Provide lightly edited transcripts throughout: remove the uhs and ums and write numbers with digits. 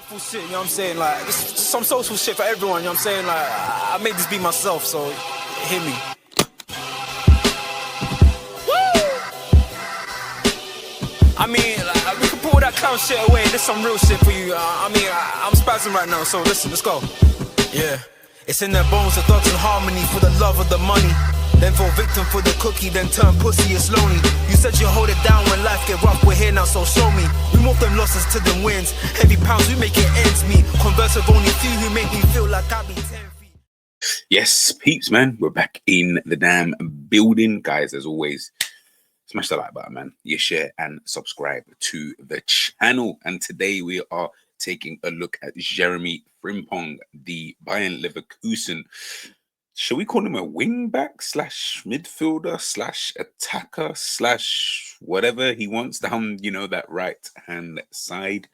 Shit, you know what I'm saying? Like, it's some social shit for everyone, you know what I'm saying? Like, I made this be myself, so hit me. Woo! I mean, like, we can pull that clown shit away. There's some real shit for you. I'm spazzing right now, so listen, let's go. Yeah. It's in their bones, the thugs in harmony for the love of the money. Then fall victim for the cookie, then turn pussy, it's lonely. You said you hold it down when life get rough, we're here now, so show me. We move them losses to them wins. Heavy pounds, we make it ends meet. Converse with only few who make me feel like I be 10 feet. Yes, peeps, man. We're back in the damn building. Guys, as always, smash the like button, man. You share and subscribe to the channel. And today we are taking a look at Jeremie Frimpong, the Bayern Leverkusen. Shall we call him a wing-back slash midfielder slash attacker slash whatever he wants down, you know, that right-hand side,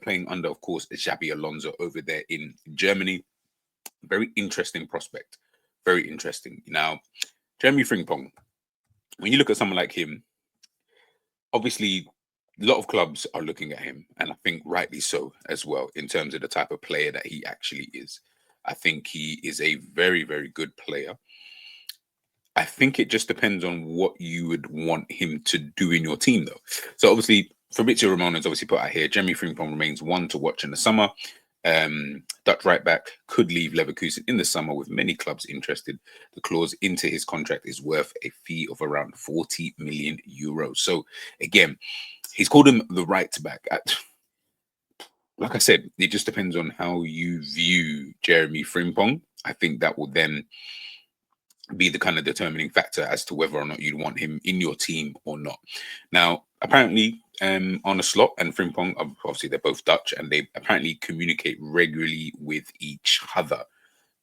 playing under, of course, Xabi Alonso over there in Germany. Very interesting prospect. Very interesting. Now, Jeremie Frimpong, when you look at someone like him, obviously, a lot of clubs are looking at him, and I think rightly so as well, in terms of the type of player that he actually is. I think he is a very, very good player. I think it just depends on what you would want him to do in your team, though. So obviously, Fabrizio Romano has obviously put out here, Jeremie Frimpong remains one to watch in the summer. Dutch right back could leave Leverkusen in the summer with many clubs interested. The clause into his contract is worth a fee of around 40 million euros. So again, he's called him the right back. Like I said, it just depends on how you view Jeremie Frimpong. I think that will then be the kind of determining factor as to whether or not you'd want him in your team or not. Now, apparently, on a slot and Frimpong, obviously they're both Dutch, and they apparently communicate regularly with each other.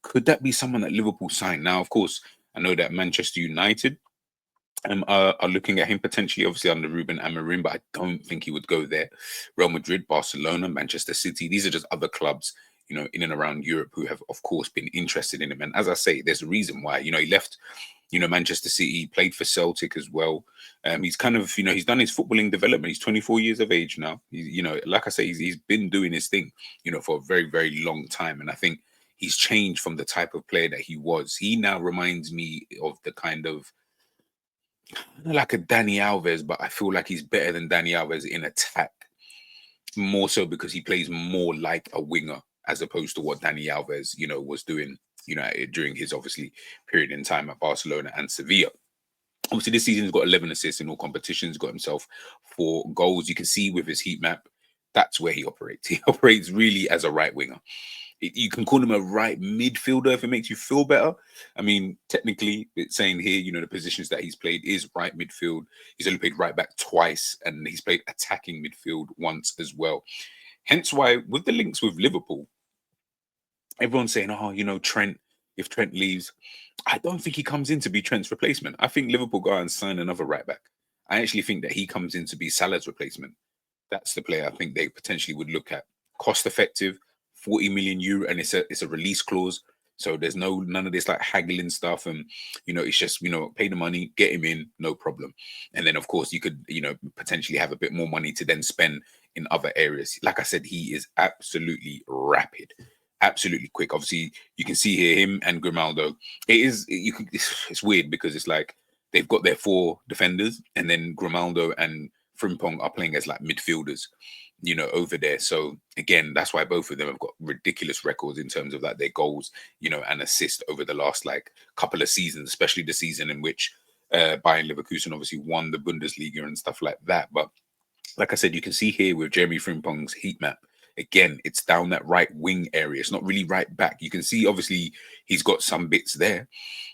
Could that be someone that Liverpool signed? Now, of course, I know that Manchester United are looking at him potentially, obviously under Ruben Amorim, but I don't think he would go there. Real Madrid, Barcelona, Manchester City, these are just other clubs, you know, in and around Europe who have, of course, been interested in him. And as I say, there's a reason why. You know, he left, you know, Manchester City, played for Celtic as well. He's kind of, you know, he's done his footballing development. He's 24 years of age now. You know, like I say, he's been doing his thing, you know, for a very, very long time. And I think he's changed from the type of player that he was. He now reminds me of the kind of, like a Dani Alves, but I feel like he's better than Dani Alves in attack. More so because he plays more like a winger as opposed to what Dani Alves, you know, was doing, you know, during his obviously period in time at Barcelona and Sevilla. Obviously, this season he's got 11 assists in all competitions, got himself 4 goals. You can see with his heat map, that's where he operates. He operates really as a right winger. You can call him a right midfielder if it makes you feel better. I mean, technically, it's saying here, you know, the positions that he's played is right midfield. He's only played right back twice, and he's played attacking midfield once as well. Hence why, with the links with Liverpool, everyone's saying, oh, you know, Trent, if Trent leaves, I don't think he comes in to be Trent's replacement. I think Liverpool go out and sign another right back. I actually think that he comes in to be Salah's replacement. That's the player I think they potentially would look at. Cost effective, 40 million euro, and it's a release clause, so there's none of this like haggling stuff, and you know, it's just, you know, pay the money, get him in, no problem. And then of course you could, you know, potentially have a bit more money to then spend in other areas. Like I said, he is absolutely rapid, absolutely quick. Obviously you can see here him and Grimaldo. It's weird because it's like they've got their 4 defenders, and then Grimaldo and Frimpong are playing as like midfielders, you know, over there. So again, that's why both of them have got ridiculous records in terms of like their goals, you know, and assist over the last like couple of seasons, especially the season in which Bayern Leverkusen obviously won the Bundesliga and stuff like that. But like I said, you can see here with Jeremie Frimpong's heat map, again, it's down that right wing area. It's not really right back. You can see obviously he's got some bits there.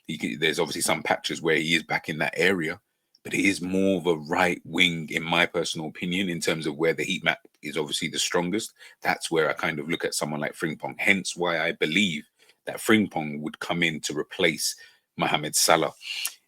There's obviously some patches where he is back in that area, but it is more of a right wing, in my personal opinion, in terms of where the heat map is obviously the strongest. That's where I kind of look at someone like Frimpong. Hence why I believe that Frimpong would come in to replace Mohamed Salah.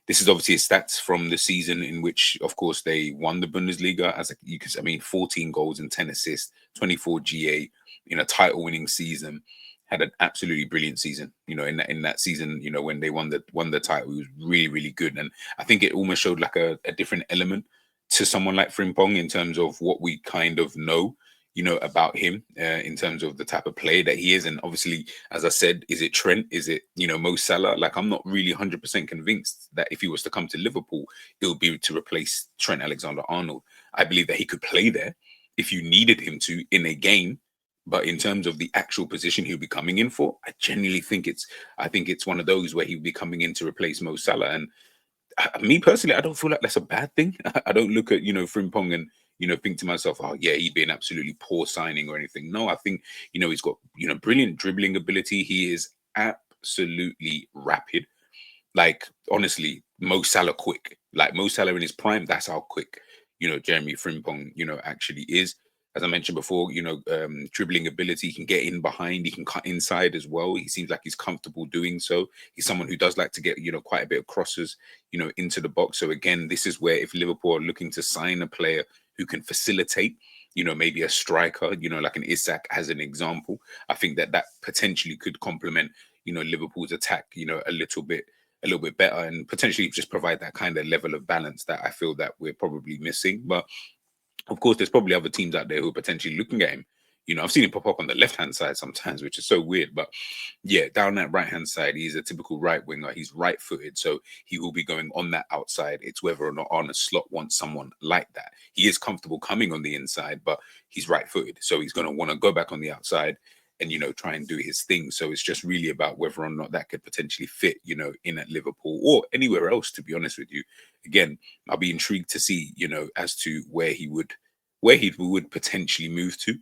This is obviously his stats from the season in which, of course, they won the Bundesliga. You can, I mean, 14 goals and 10 assists, 24 GA in a title-winning season. Had an absolutely brilliant season, you know, in that season, you know, when they won the title, he was really, really good. And I think it almost showed like a different element to someone like Frimpong in terms of what we kind of know, you know, about him in terms of the type of player that he is. And obviously, as I said, is it Trent? Is it, you know, Mo Salah? Like, I'm not really 100% convinced that if he was to come to Liverpool, it would be to replace Trent Alexander-Arnold. I believe that he could play there if you needed him to in a game. But in terms of the actual position he'll be coming in for, I genuinely think it's one of those where he'll be coming in to replace Mo Salah. And me personally, I don't feel like that's a bad thing. I don't look at, you know, Frimpong and, you know, think to myself, oh yeah, he'd be an absolutely poor signing or anything. No, I think, you know, he's got, you know, brilliant dribbling ability. He is absolutely rapid. Like, honestly, Mo Salah quick. Like, Mo Salah in his prime, that's how quick, you know, Jeremie Frimpong, you know, actually is. As I mentioned before, you know, dribbling ability, he can get in behind, he can cut inside as well. He seems like he's comfortable doing so. He's someone who does like to get, you know, quite a bit of crosses, you know, into the box. So again, this is where if Liverpool are looking to sign a player who can facilitate, you know, maybe a striker, you know, like an 𝐒𝐔𝐁𝐒 as an example, I think that that potentially could complement, you know, Liverpool's attack, you know, a little bit better, and potentially just provide that kind of level of balance that I feel that we're probably missing. But of course, there's probably other teams out there who are potentially looking at him. You know, I've seen him pop up on the left-hand side sometimes, which is so weird. But yeah, down that right-hand side, he's a typical right winger. He's right-footed, so he will be going on that outside. It's whether or not Arne Slot wants someone like that. He is comfortable coming on the inside, but he's right-footed, so he's going to want to go back on the outside and, you know, try and do his thing. So it's just really about whether or not that could potentially fit, you know, in at Liverpool or anywhere else, to be honest with you. Again, I'll be intrigued to see, you know, as to where he would potentially move to,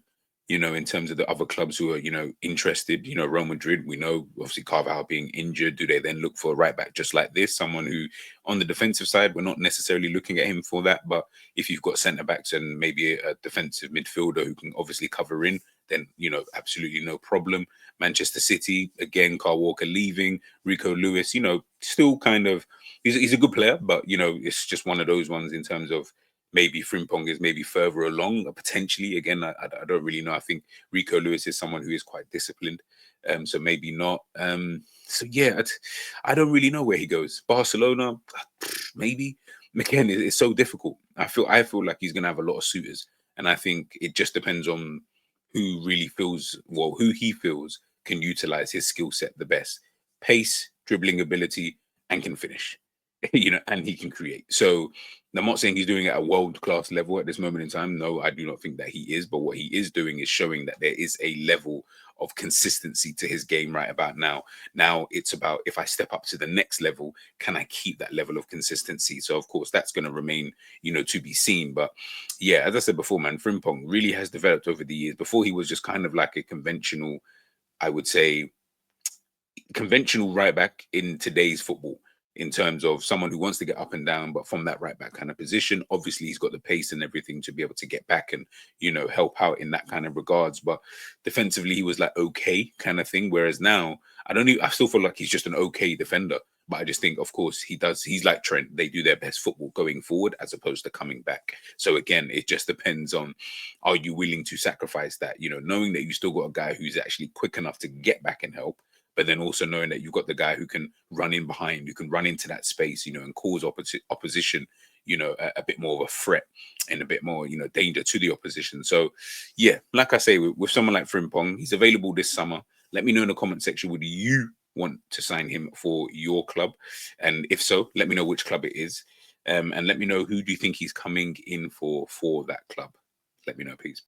you know, in terms of the other clubs who are, you know, interested. You know, Real Madrid, we know obviously Carvajal being injured. Do they then look for a right back just like this? Someone who on the defensive side, we're not necessarily looking at him for that. But if you've got centre backs and maybe a defensive midfielder who can obviously cover in, then, you know, absolutely no problem. Manchester City, again, Kyle Walker leaving, Rico Lewis, you know, still kind of, he's a good player, but, you know, it's just one of those ones in terms of maybe Frimpong is maybe further along, potentially. Again, I don't really know. I think Rico Lewis is someone who is quite disciplined, so maybe not. So yeah, I don't really know where he goes. Barcelona, maybe. Again, it's so difficult. I feel like he's going to have a lot of suitors, and I think it just depends on who really feels, well, who he feels can utilize his skill set the best: pace, dribbling ability, and can finish. You know, and he can create. So I'm not saying he's doing it at a world-class level at this moment in time. No, I do not think that he is. But what he is doing is showing that there is a level of consistency to his game right about now. Now it's about, if I step up to the next level, can I keep that level of consistency? So of course that's going to remain, you know, to be seen. But yeah, as I said before, man, Frimpong really has developed over the years. Before, he was just kind of like a conventional, I would say, conventional right back in today's football, in terms of someone who wants to get up and down, but from that right back kind of position. Obviously, he's got the pace and everything to be able to get back and, you know, help out in that kind of regards. But defensively, he was like okay kind of thing. Whereas now, I still feel like he's just an okay defender. But I just think, of course, he's like Trent. They do their best football going forward as opposed to coming back. So again, it just depends on, are you willing to sacrifice that? You know, knowing that you still got a guy who's actually quick enough to get back and help, but then also knowing that you've got the guy who can run in behind, who can run into that space, you know, and cause opposition, you know, a bit more of a threat and a bit more, you know, danger to the opposition. So, yeah, like I say, with someone like Frimpong, he's available this summer. Let me know in the comment section, would you want to sign him for your club? And if so, let me know which club it is. And let me know, who do you think he's coming in for that club? Let me know, please.